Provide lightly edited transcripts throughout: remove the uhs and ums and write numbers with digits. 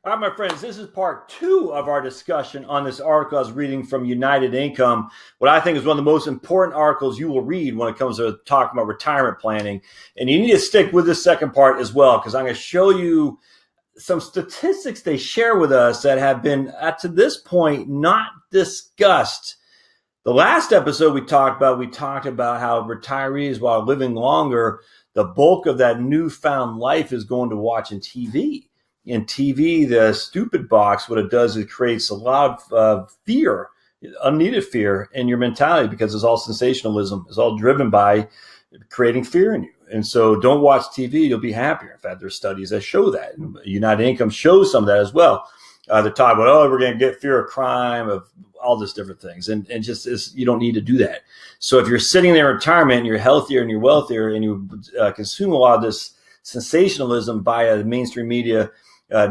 All right, my friends, this is part 2 of our discussion on this article I was reading from United Income. What I think is one of the most important articles you will read when it comes to talking about retirement planning. And you need to stick with this second part as well, because I'm going to show you some statistics they share with us that have been, to this point, not discussed. The last episode we talked about how retirees, while living longer, the bulk of that newfound life is going to watching TV. In TV, the stupid box, what it does is creates a lot of fear, unneeded fear in your mentality, because it's all sensationalism. It's all driven by creating fear in you. And so don't watch TV. You'll be happier. In fact, there's studies that show that. United Income shows some of that as well. They're talking about, we're going to get fear of crime, of all these different things. And just you don't need to do that. So if you're sitting there in retirement and you're healthier and you're wealthier and you consume a lot of this sensationalism via the mainstream media,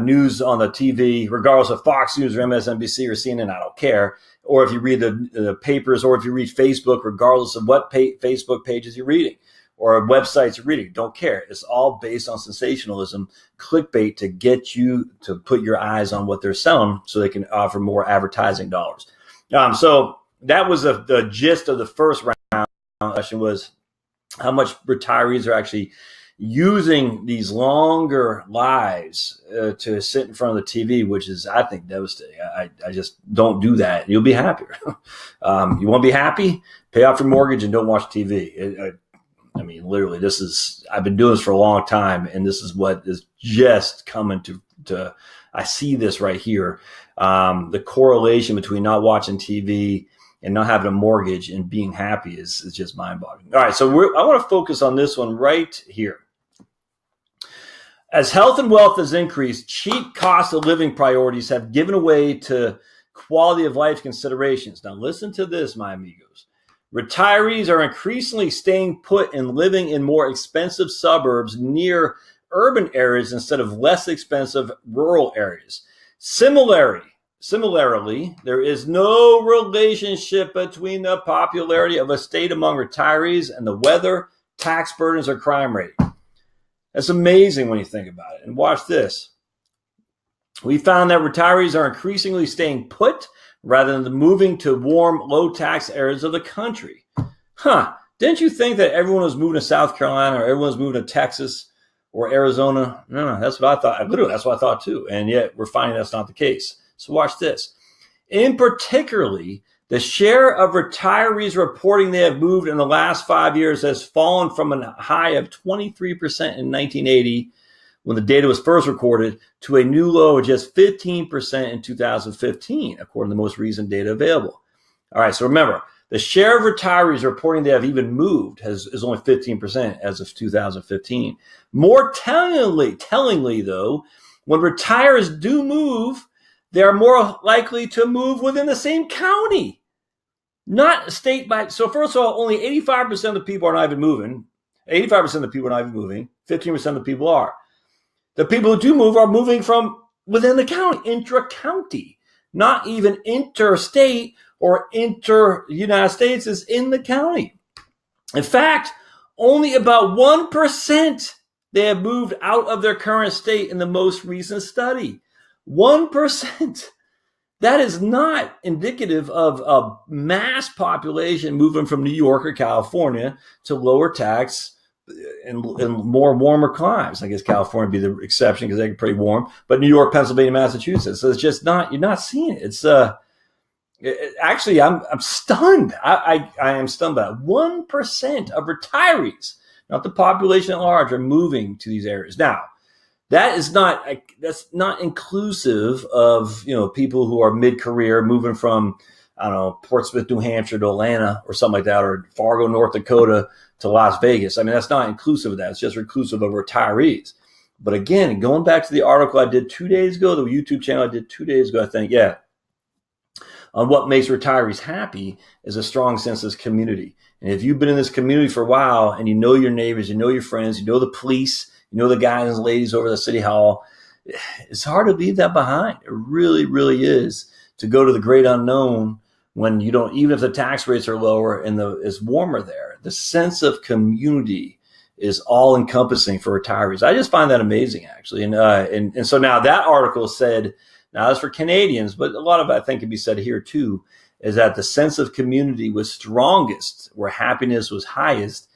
news on the TV, regardless of Fox News or MSNBC or CNN, I don't care. Or if you read the papers, or if you read Facebook, regardless of what Facebook pages you're reading or websites you're reading, don't care. It's all based on sensationalism, clickbait, to get you to put your eyes on what they're selling so they can offer more advertising dollars. So that was the gist of the first round. Question was how much retirees are actually using these longer lives to sit in front of the TV, which is, I think, devastating. I just don't do that. You'll be happier. You want to be happy? Pay off your mortgage and don't watch TV. I mean, literally, I've been doing this for a long time, and this is what is just coming to I see this right here. The correlation between not watching TV and not having a mortgage and being happy is just mind-boggling. All right, so I want to focus on this one right here. As health and wealth has increased, cheap cost of living priorities have given way to quality of life considerations. Now listen to this, my amigos. Retirees are increasingly staying put and living in more expensive suburbs near urban areas instead of less expensive rural areas. Similarly, there is no relationship between the popularity of a state among retirees and the weather, tax burdens, or crime rate. That's amazing when you think about it. And watch this. We found that retirees are increasingly staying put rather than moving to warm, low-tax areas of the country. Didn't you think that everyone was moving to South Carolina or everyone was moving to Texas or Arizona? No, that's what I thought. Literally, that's what I thought too. And yet we're finding that's not the case. So watch this. In particularly, the share of retirees reporting they have moved in the last 5 years has fallen from a high of 23% in 1980, when the data was first recorded, to a new low of just 15% in 2015, according to the most recent data available. All right, so remember, the share of retirees reporting they have even moved is only 15% as of 2015. More tellingly, though, when retirees do move, they are more likely to move within the same county, not state by. So first of all, only 85% of the people are not even moving. 85% of the people are not even moving. 15% of the people are. The people who do move are moving from within the county, intra-county, not even interstate or inter-United States, is in the county. In fact, only about 1% they have moved out of their current state in the most recent study. 1%. That is not indicative of a mass population moving from New York or California to lower tax and more warmer climes. I guess California would be the exception because they're pretty warm, but New York, Pennsylvania, Massachusetts. So it's just not, you're not seeing it. It's actually, I'm stunned. I am stunned by that. 1% of retirees, not the population at large, are moving to these areas. Now, that's not inclusive of, people who are mid-career moving from, I don't know, Portsmouth, New Hampshire to Atlanta or something like that, or Fargo, North Dakota to Las Vegas. I mean, that's not inclusive of that. It's just inclusive of retirees. But again, going back to the article I did 2 days ago, the YouTube channel I did 2 days ago, I think, on what makes retirees happy is a strong sense of community. And if you've been in this community for a while and you know your neighbors, you know your friends, you know the police, you know the guys and ladies over the city hall, it's hard to leave that behind. It really, really is, to go to the great unknown when you don't, even if the tax rates are lower and it's warmer there. The sense of community is all encompassing for retirees. I just find that amazing, actually. And so now that article said, now that's for Canadians, but a lot of it I think can be said here too, is that the sense of community was strongest, where happiness was highest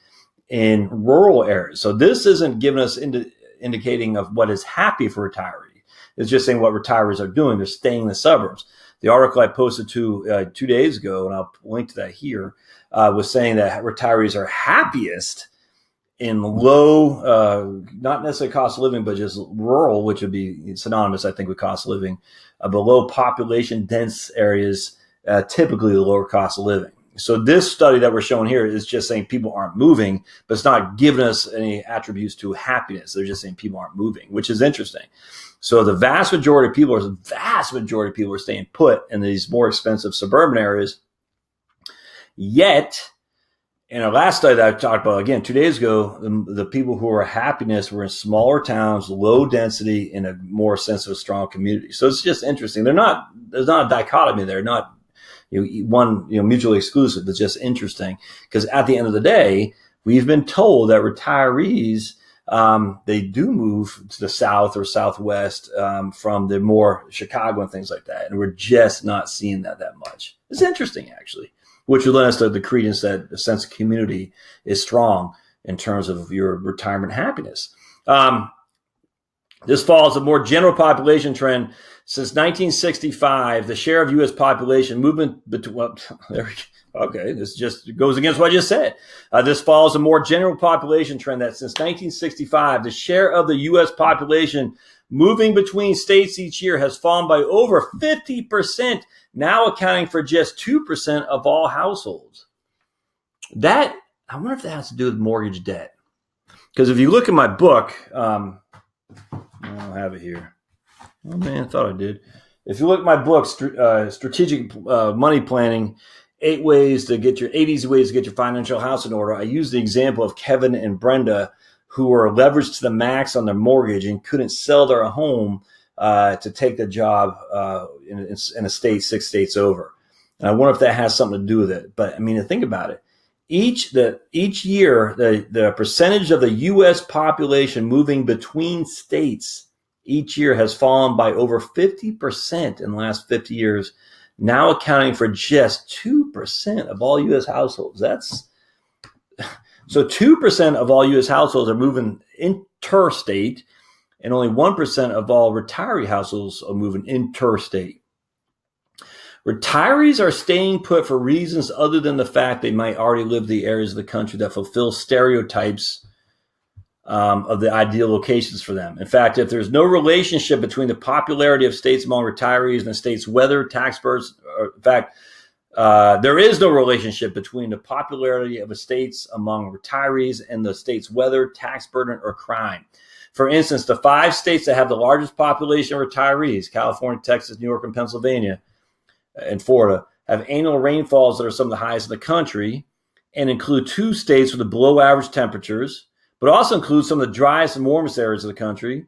in rural areas. So this isn't giving us indicating of what is happy for retirees. It's just saying what retirees are doing. They're staying in the suburbs. The article I posted 2 days ago, and I'll link to that here, was saying that retirees are happiest in low, not necessarily cost of living, but just rural, which would be synonymous, I think, with cost of living, below population dense areas, typically the lower cost of living. So this study that we're showing here is just saying people aren't moving, but it's not giving us any attributes to happiness. They're just saying people aren't moving, which is interesting. So the vast majority of people are staying put in these more expensive suburban areas. Yet, in our last study that I talked about, again, 2 days ago, the people who are happiness were in smaller towns, low density, in a more sense of a strong community. So it's just interesting. There's not a dichotomy there, not one mutually exclusive. It's just interesting because at the end of the day, we've been told that retirees, they do move to the south or southwest from the more Chicago and things like that. And we're just not seeing that much. It's interesting, actually, which would lend us to the credence that the sense of community is strong in terms of your retirement happiness. This follows a more general population trend. Since 1965, the share of U.S. population movement between, this just goes against what I just said. This follows a more general population trend that since 1965, the share of the U.S. population moving between states each year has fallen by over 50%, now accounting for just 2% of all households. I wonder if that has to do with mortgage debt. Because if you look at my book, I don't have it here. Oh man, I thought I did. If you look at my book, Strategic Money Planning, 8 easy ways to get your financial house in order, I use the example of Kevin and Brenda, who were leveraged to the max on their mortgage and couldn't sell their home to take the job in a state 6 states over. And I wonder if that has something to do with it. But I mean, think about it. Each year, the percentage of the U.S. population moving between states each year has fallen by over 50% in the last 50 years, now accounting for just 2% of all U.S. households. So 2% of all U.S. households are moving interstate, and only 1% of all retiree households are moving interstate. Retirees are staying put for reasons other than the fact they might already live in the areas of the country that fulfill stereotypes of the ideal locations for them. In fact, if there's no relationship between the popularity of states among retirees and the state's weather, tax burdens, there is no relationship between the popularity of the states among retirees and the state's weather, tax burden, or crime. For instance, the 5 states that have the largest population of retirees, California, Texas, New York, and Pennsylvania, and Florida, have annual rainfalls that are some of the highest in the country and include 2 states with the below average temperatures, but also includes some of the driest and warmest areas of the country.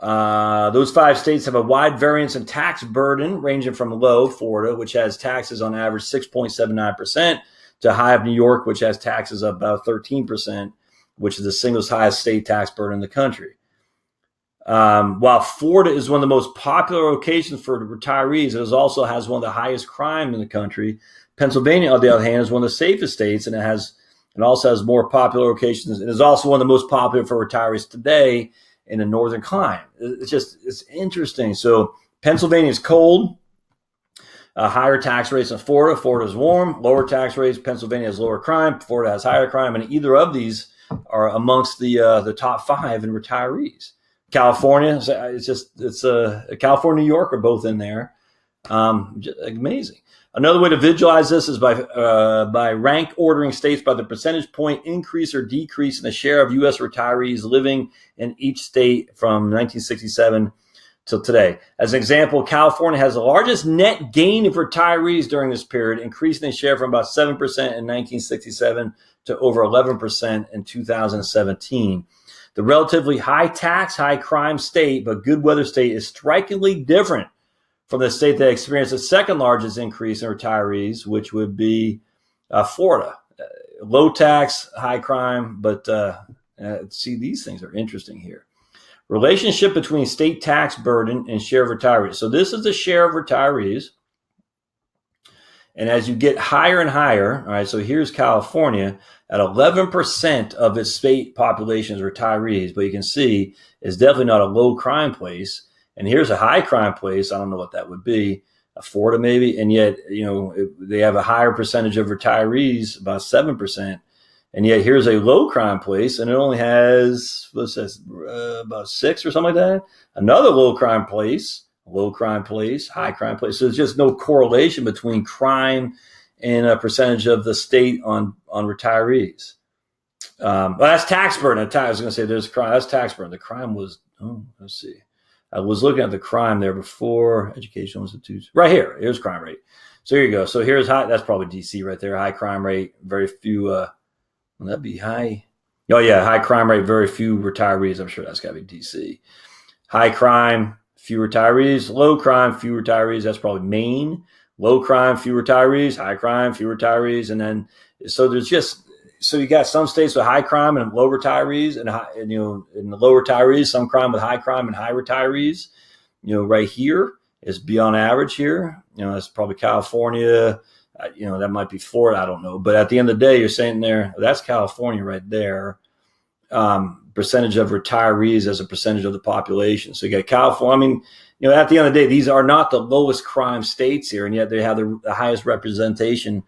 Those 5 states have a wide variance in tax burden, ranging from low, Florida, which has taxes on average 6.79%, to high of New York, which has taxes of about 13%, which is the single highest state tax burden in the country. While Florida is one of the most popular locations for retirees, it also has one of the highest crime in the country. Pennsylvania, on the other hand, is one of the safest states, and it also has more popular locations. It is also one of the most popular for retirees today in the northern climate. It's interesting. So Pennsylvania is cold, higher tax rates than Florida. Florida is warm, lower tax rates. Pennsylvania has lower crime. Florida has higher crime, and either of these are amongst the top 5 in retirees. California, California, New York are both in there. Amazing. Another way to visualize this is by rank ordering states by the percentage point increase or decrease in the share of U.S. retirees living in each state from 1967 till today. As an example, California has the largest net gain of retirees during this period, increasing the share from about 7% in 1967 to over 11% in 2017. The relatively high tax, high crime state, but good weather state is strikingly different from the state that experienced the second largest increase in retirees, which would be Florida. low tax, high crime. But see, these things are interesting here. Relationship between state tax burden and share of retirees. So this is the share of retirees. And as you get higher and higher, all right, so here's California at 11% of its state population is retirees, but you can see it's definitely not a low crime place. And here's a high crime place. I don't know what that would be, Florida maybe. And yet, they have a higher percentage of retirees, about 7%. And yet here's a low crime place, and it only has, about 6 or something like that. Another low crime place, high crime place. So there's just no correlation between crime and a percentage of the state on retirees. Well, that's tax burden. I was going to say there's crime. That's tax burden. The crime was, let's see. I was looking at the crime there before. Educational institutes. Right here. Here's crime rate. So here you go. So here's high. That's probably DC right there. High crime rate. Very few. Will that be high? Oh, yeah. High crime rate. Very few retirees. I'm sure that's got to be DC. High crime. Few retirees. Low crime. Few retirees. That's probably Maine. Low crime. Few retirees. High crime. Few retirees. And then, so there's just, so you got some states with high crime and low retirees, and in the low retirees, some crime with high crime and high retirees. Right here is beyond average here. That's probably California. That might be Florida. I don't know. But at the end of the day, you're saying there, that's California right there. Percentage of retirees as a percentage of the population. So you got California. I mean, at the end of the day, these are not the lowest crime states here, and yet they have the highest representation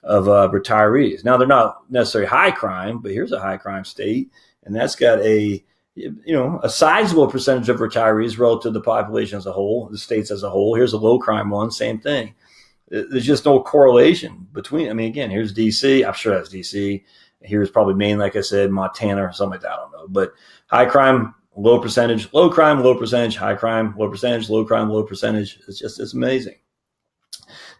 of retirees. Now, they're not necessarily high crime, but here's a high crime state, and that's got a sizable percentage of retirees relative to the population as a whole, the states as a whole. Here's a low crime one, same thing. There's just no correlation between. I mean, again, here's DC. I'm sure that's DC. Here's probably Maine, like I said, Montana or something like that. I don't know. But high crime, low percentage, low crime, low percentage, high crime, low percentage, low crime, low percentage. It's amazing.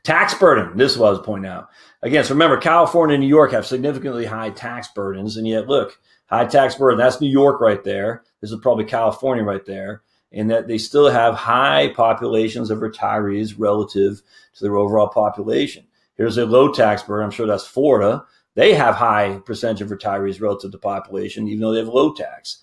Tax burden. This is what I was pointing out. Again, so remember, California and New York have significantly high tax burdens. And yet, look, high tax burden, that's New York right there. This is probably California right there. And that they still have high populations of retirees relative to their overall population. Here's a low tax burden. I'm sure that's Florida. They have high percentage of retirees relative to population, even though they have low tax.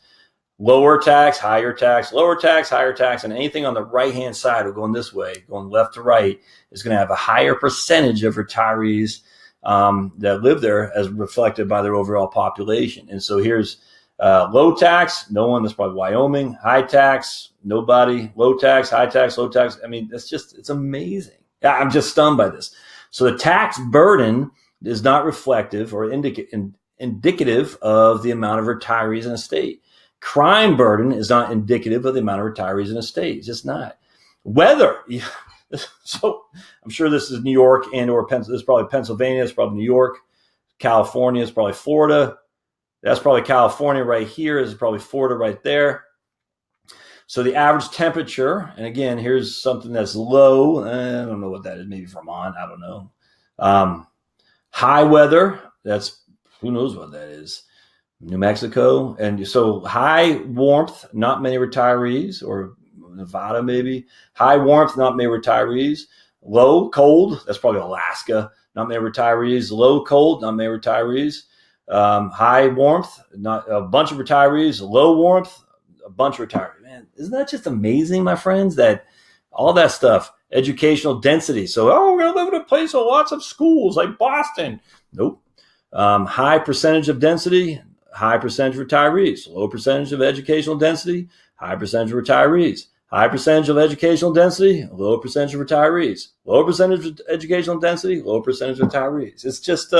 Lower tax, higher tax, lower tax, higher tax, and anything on the right-hand side or going this way, going left to right, is going to have a higher percentage of retirees that live there as reflected by their overall population. And so here's low tax, no one. That's probably Wyoming. High tax, nobody. Low tax, high tax, low tax. I mean, it's amazing. I'm just stunned by this. So the tax burden is not reflective or indicative of the amount of retirees in a state. Crime burden is not indicative of the amount of retirees in a state. It's just not. Weather. So I'm sure this is New York and or this is probably Pennsylvania. It's probably New York. California is probably Florida. That's probably California right here. This is probably Florida right there. So the average temperature, and again, here's something that's low. I don't know what that is. Maybe Vermont. I don't know. High weather. That's, who knows what that is. New Mexico. And so high warmth, not many retirees, or Nevada maybe. High warmth, not many retirees. Low cold, that's probably Alaska, not many retirees. Low cold, not many retirees. High warmth, not a bunch of retirees. Low warmth, a bunch of retirees. Man, isn't that just amazing, my friends, that all that stuff, educational density. So, we're going to live in a place with lots of schools like Boston. Nope. High percentage of density, high percentage of retirees. Low percentage of educational density, high percentage of retirees. High percentage of educational density, low percentage of retirees. Low percentage of educational density, low percentage of retirees. It's just,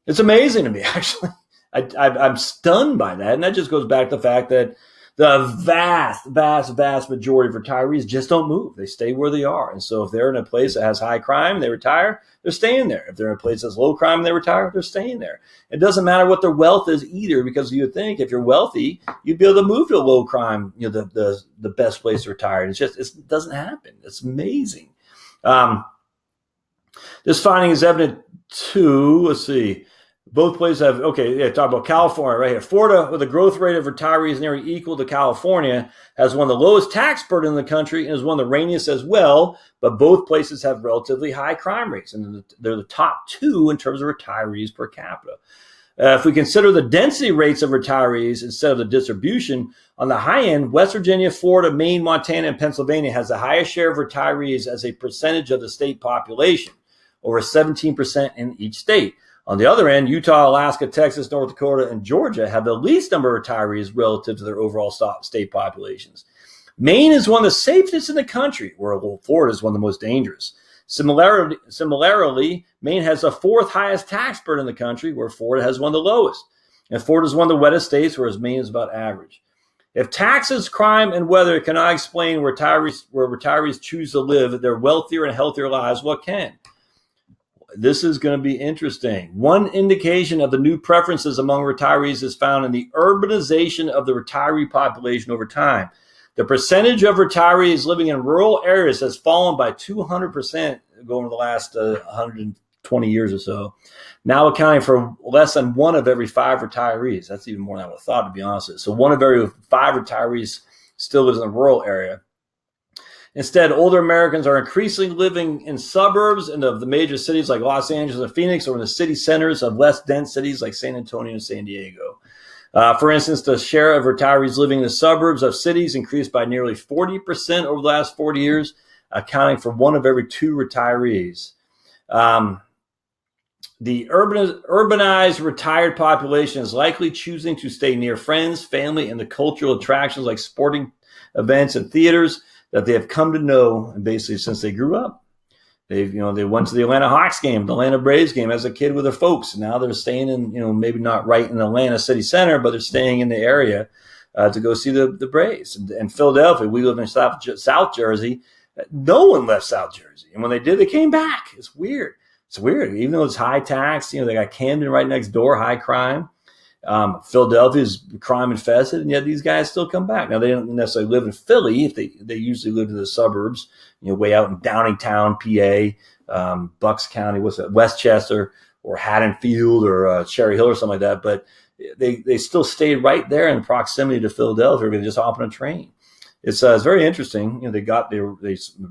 it's amazing to me, actually. I'm stunned by that. And that just goes back to the fact that the vast majority of retirees just don't move. They stay where they are. And so if they're in a place that has high crime, they retire, they're staying there. If they're in a place that's low crime, they retire, they're staying there. It doesn't matter what their wealth is either, because you would think if you're wealthy, you'd be able to move to a low crime, the best place to retire. It doesn't happen. It's amazing. This finding is evident too, let's see, Both places have, talk about California right here. Florida, with a growth rate of retirees nearly equal to California, has one of the lowest tax burden in the country and is one of the rainiest as well, but both places have relatively high crime rates, and they're the top two in terms of retirees per capita. If we consider the density rates of retirees instead of the distribution, on the high end, West Virginia, Florida, Maine, Montana, and Pennsylvania has the highest share of retirees as a percentage of the state population, over 17% in each state. On the other end, Utah, Alaska, Texas, North Dakota, and Georgia have the least number of retirees relative to their overall state populations. Maine is one of the safest in the country, where Florida is one of the most dangerous. Similarly, Maine has the fourth highest tax burden in the country, where Florida has one of the lowest. And Florida is one of the wettest states, whereas Maine is about average. If taxes, crime, and weather cannot explain where retirees choose to live their wealthier and healthier lives, what can? This is going to be interesting. One indication of the new preferences among retirees is found in the urbanization of the retiree population over time. The percentage of retirees living in rural areas has fallen by 200% over the last 120 years or so, now accounting for less than 1 of every 5 retirees. That's even more than I would have thought, to be honest with you. So 1 of every 5 retirees still lives in a rural area. Instead, older Americans are increasingly living in suburbs and of the major cities like Los Angeles and Phoenix, or in the city centers of less dense cities like San Antonio and San Diego. For instance, the share of retirees living in the suburbs of cities increased by nearly 40% over the last 40 years, accounting for 1 of every 2 retirees. The urbanized retired population is likely choosing to stay near friends, family, and the cultural attractions like sporting events and theaters that they have come to know, and basically since they grew up. They went to the Atlanta Hawks game, the Atlanta Braves game as a kid with their folks. Now they're staying in, maybe not right in the Atlanta city center, but they're staying in the area to go see the Braves. And Philadelphia, we live in South Jersey. No one left South Jersey. And when they did, they came back. It's weird. Even though it's high tax, they got Camden right next door, high crime. Philadelphia is crime infested, and yet these guys still come back. Now, they don't necessarily live in Philly. If they usually live in the suburbs, way out in Downingtown, PA, Bucks County, Westchester, or Haddonfield, or Cherry Hill, or something like that. But they still stayed right there in proximity to Philadelphia. They just hop on a train. It's very interesting. They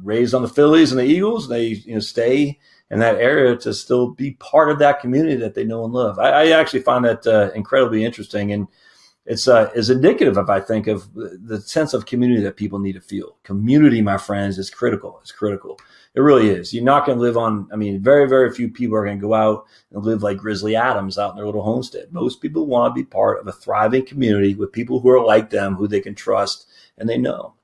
raised on the Phillies and the Eagles. They stay in that area to still be part of that community that they know and love. I actually find that incredibly interesting, and it's indicative of, I think, of the sense of community that people need to feel. Community, my friends, is critical. It's critical. It really is. You're not going to live on, very, very few people are going to go out and live like Grizzly Adams out in their little homestead. Most people want to be part of a thriving community with people who are like them, who they can trust and they know.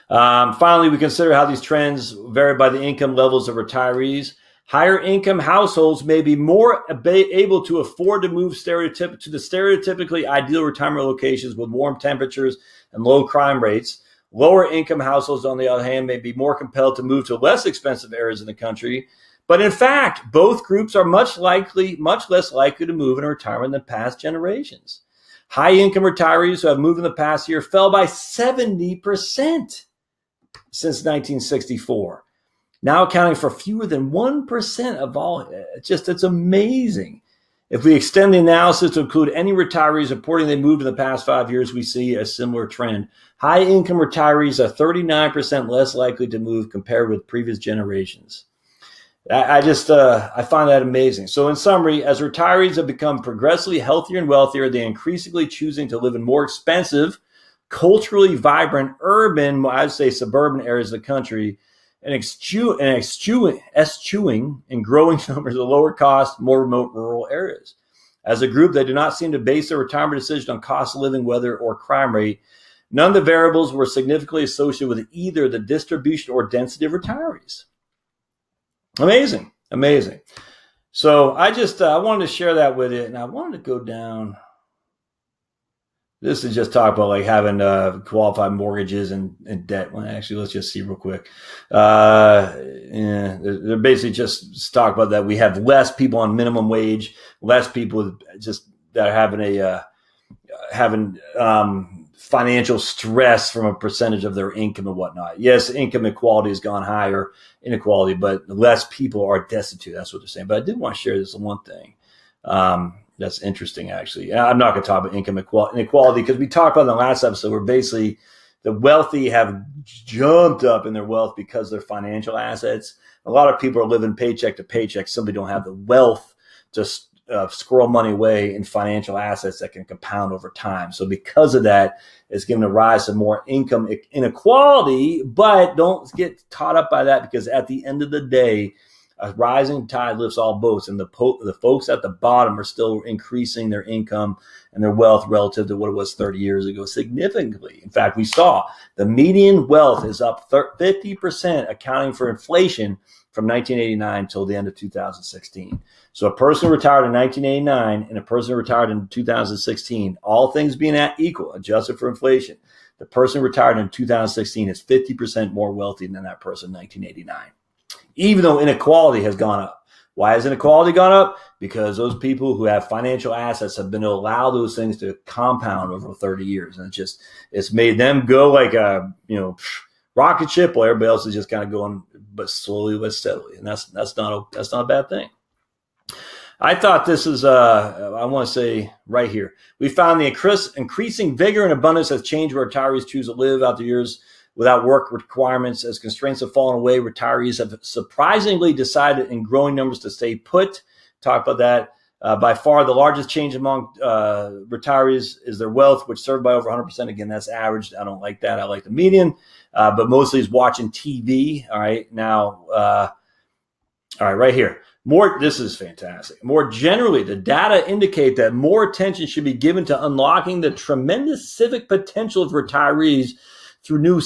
Finally, we consider how these trends vary by the income levels of retirees. Higher income households may be more able to afford to move to the stereotypically ideal retirement locations with warm temperatures and low crime rates. Lower income households, on the other hand, may be more compelled to move to less expensive areas in the country. But in fact, both groups are much less likely to move in retirement than past generations. High income retirees who have moved in the past year fell by 70% since 1964, now accounting for fewer than 1% of all. It's amazing. If we extend the analysis to include any retirees reporting they moved in the past 5 years, we see a similar trend. High income retirees are 39% less likely to move compared with previous generations. I find that amazing. So in summary, as retirees have become progressively healthier and wealthier, they're increasingly choosing to live in more expensive, culturally vibrant, urban, I'd say suburban areas of the country, and eschewing in growing numbers of lower cost, more remote rural areas. As a group, they do not seem to base their retirement decision on cost of living, weather, or crime rate. None of the variables were significantly associated with either the distribution or density of retirees. Amazing. So I wanted to share that with you, and I wanted to go down. This is just talk about like having qualified mortgages and debt. Well, actually, let's just see real quick. They're basically just talk about that we have less people on minimum wage, less people just that are having financial stress from a percentage of their income and whatnot. Yes, income equality has gone higher, inequality, but less people are destitute. That's what they're saying. But I did want to share this one thing. That's interesting, actually. I'm not going to talk about income inequality because we talked about in the last episode where basically the wealthy have jumped up in their wealth because of their financial assets. A lot of people are living paycheck to paycheck, simply don't have the wealth to squirrel money away in financial assets that can compound over time. So because of that, it's given a rise to more income inequality, but don't get caught up by that because at the end of the day, a rising tide lifts all boats, and the folks at the bottom are still increasing their income and their wealth relative to what it was 30 years ago significantly. In fact, we saw the median wealth is up 50%, accounting for inflation from 1989 till the end of 2016. So a person retired in 1989 and a person retired in 2016, all things being equal, adjusted for inflation, the person retired in 2016 is 50% more wealthy than that person in 1989. Even though inequality has gone up. Why has inequality gone up? Because those people who have financial assets have been able to allow those things to compound over 30 years. And it's made them go like a, rocket ship while everybody else is just kind of going, but slowly but steadily. And that's not a bad thing. I thought this is, I want to say right here, we found the increasing vigor and abundance has changed where retirees choose to live out the years without work requirements. As constraints have fallen away, retirees have surprisingly decided in growing numbers to stay put. Talk about that. By far, the largest change among retirees is their wealth, which served by over 100%. Again, that's averaged. I don't like that. I like the median, but mostly is watching TV. All right. Now, all right, right here. This is fantastic. More generally, the data indicate that more attention should be given to unlocking the tremendous civic potential of retirees through new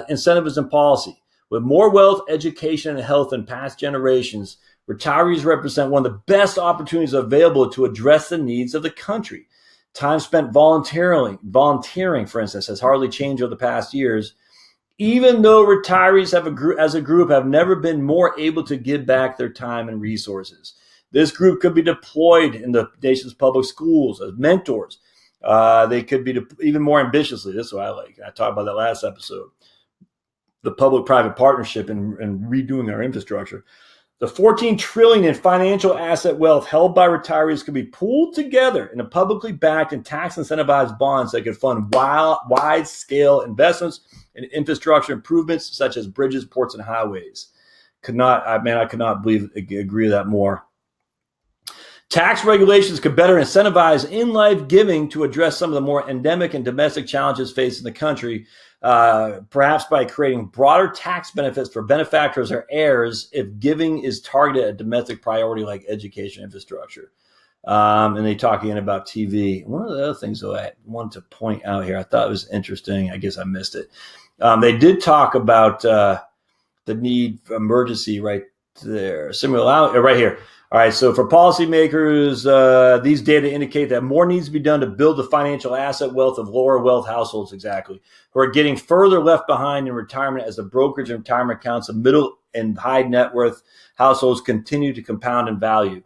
incentives and policy. With more wealth, education, and health than past generations, retirees represent one of the best opportunities available to address the needs of the country. Time spent volunteering, for instance, has hardly changed over the past years, even though retirees as a group have never been more able to give back their time and resources. This group could be deployed in the nation's public schools as mentors. They could be even more ambitiously. This is what I like. I talked about that last episode. The public-private partnership and redoing our infrastructure. The $14 trillion in financial asset wealth held by retirees could be pooled together in a publicly backed and tax-incentivized bonds that could fund wide-scale investments in infrastructure improvements such as bridges, ports, and highways. I could not agree with that more. Tax regulations could better incentivize in-life giving to address some of the more endemic and domestic challenges facing the country, perhaps by creating broader tax benefits for benefactors or heirs if giving is targeted at domestic priority like education infrastructure. And they talk again about TV. One of the other things, though, I wanted to point out here, I thought it was interesting. I guess I missed it. They did talk about the need for emergency right there. Similar right here. All right, so for policymakers, these data indicate that more needs to be done to build the financial asset wealth of lower wealth households, exactly, who are getting further left behind in retirement as the brokerage and retirement accounts of middle and high net worth households continue to compound in value.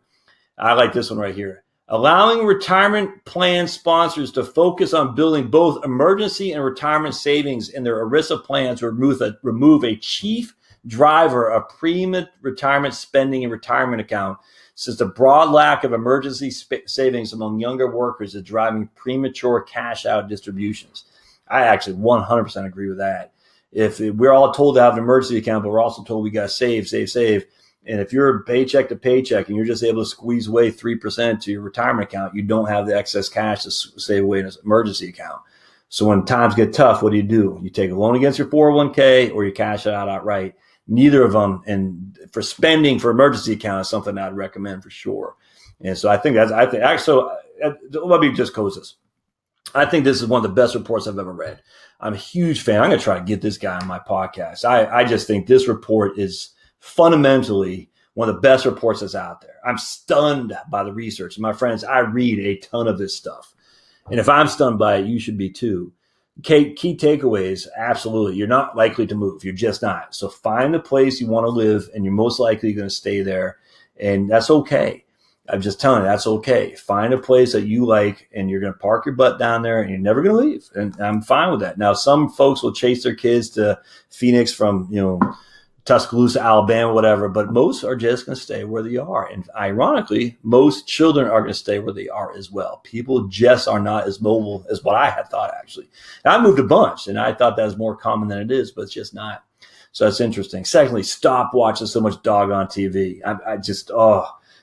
I like this one right here. Allowing retirement plan sponsors to focus on building both emergency and retirement savings in their ERISA plans remove a chief driver of pre-retirement spending and retirement account, since the broad lack of emergency savings among younger workers is driving premature cash out distributions. I actually 100% agree with that. If we're all told to have an emergency account, but we're also told we got to save. And if you're paycheck to paycheck and you're just able to squeeze away 3% to your retirement account, you don't have the excess cash to save away in an emergency account. So when times get tough, what do? You take a loan against your 401k or you cash it out outright. Neither of them, and for spending for emergency account is something I'd recommend for sure. And so let me just close this. I think this is one of the best reports I've ever read. I'm a huge fan. I'm going to try to get this guy on my podcast. I just think this report is fundamentally one of the best reports that's out there. I'm stunned by the research. And my friends, I read a ton of this stuff. And if I'm stunned by it, you should be too. Key takeaways, absolutely. You're not likely to move. You're just not. So find the place you want to live, and you're most likely going to stay there. And that's okay. I'm just telling you, that's okay. Find a place that you like, and you're going to park your butt down there, and you're never going to leave. And I'm fine with that. Now, some folks will chase their kids to Phoenix from, Tuscaloosa, Alabama, whatever, but most are just going to stay where they are. And ironically, most children are going to stay where they are as well. People just are not as mobile as what I had thought, actually. And I moved a bunch, and I thought that was more common than it is, but it's just not. So that's interesting. Secondly, stop watching so much doggone TV.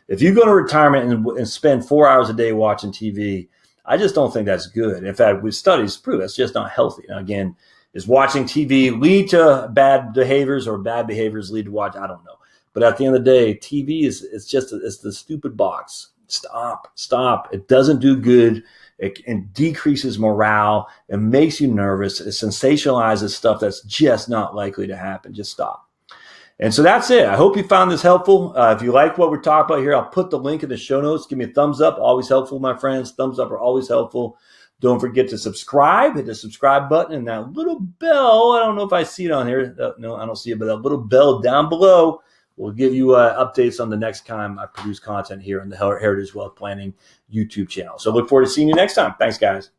If you go to retirement and spend 4 hours a day watching TV, I just don't think that's good. In fact, with studies prove that's just not healthy. Now, again, is watching TV lead to bad behaviors or bad behaviors lead to watch? I don't know. But at the end of the day, TV it's the stupid box. Stop. It doesn't do good. It decreases morale. It makes you nervous. It sensationalizes stuff that's just not likely to happen. Just stop. And so that's it. I hope you found this helpful. If you like what we're talking about here, I'll put the link in the show notes. Give me a thumbs up. Always helpful, my friends. Thumbs up are always helpful. Don't forget to subscribe. Hit the subscribe button and that little bell. I don't know if I see it on here. No, I don't see it, but that little bell down below will give you updates on the next time I produce content here on the Heritage Wealth Planning YouTube channel. So look forward to seeing you next time. Thanks, guys.